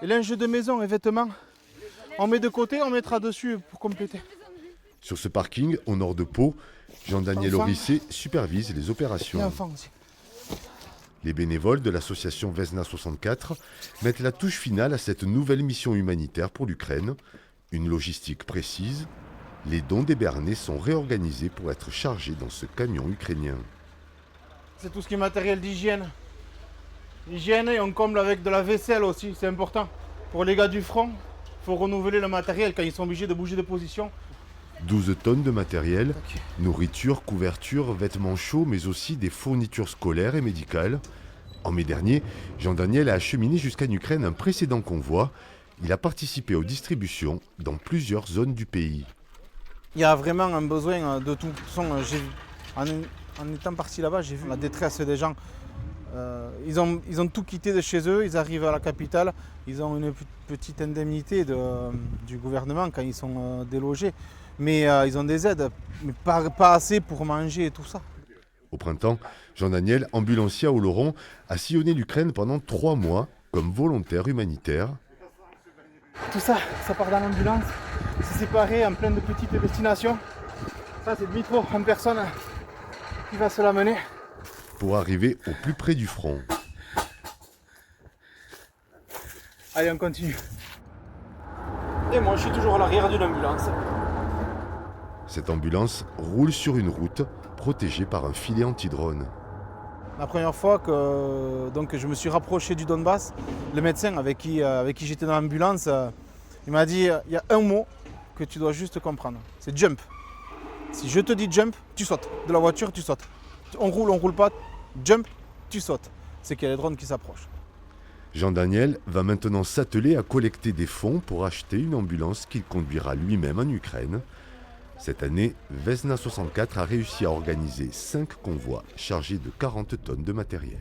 Et linge de maison et vêtements, on met de côté, on mettra dessus pour compléter. Sur ce parking, au nord de Pau, Jean-Daniel Orissé supervise les opérations. Et enfants aussi. Les bénévoles de l'association Vesna 64 mettent la touche finale à cette nouvelle mission humanitaire pour l'Ukraine. Une logistique précise. Les dons des Béarnais sont réorganisés pour être chargés dans ce camion ukrainien. C'est tout ce qui est matériel d'hygiène. Hygiène et on comble avec de la vaisselle aussi, c'est important. Pour les gars du front, il faut renouveler le matériel quand ils sont obligés de bouger de position. 12 tonnes de matériel, nourriture, couverture, vêtements chauds, mais aussi des fournitures scolaires et médicales. En mai dernier, Jean-Daniel a acheminé jusqu'en Ukraine un précédent convoi. Il a participé aux distributions dans plusieurs zones du pays. Il y a vraiment un besoin de tout. De toute façon, en étant parti là-bas, j'ai vu la détresse des gens. Ils ont tout quitté de chez eux, ils arrivent à la capitale, ils ont une petite indemnité du gouvernement quand ils sont délogés. Mais ils ont des aides, mais pas assez pour manger et tout ça. Au printemps, Jean-Daniel, ambulancier à Oloron, a sillonné l'Ukraine pendant 3 mois comme volontaire humanitaire. Tout ça, ça part dans l'ambulance, c'est séparé en plein de petites destinations. Ça c'est Dmitro en personne qui va se l'amener. Pour arriver au plus près du front. Allez, on continue. Et moi je suis toujours à l'arrière d'une ambulance. Cette ambulance roule sur une route protégée par un filet anti-drone. La première fois que je me suis rapproché du Donbass, le médecin avec qui j'étais dans l'ambulance, il m'a dit il y a un mot que tu dois juste comprendre, c'est jump. Si je te dis jump, tu sautes. De la voiture, tu sautes. On roule pas, jump, tu sautes. C'est qu'il y a les drones qui s'approchent. Jean-Daniel va maintenant s'atteler à collecter des fonds pour acheter une ambulance qu'il conduira lui-même en Ukraine. Cette année, Vesna 64 a réussi à organiser 5 convois chargés de 40 tonnes de matériel.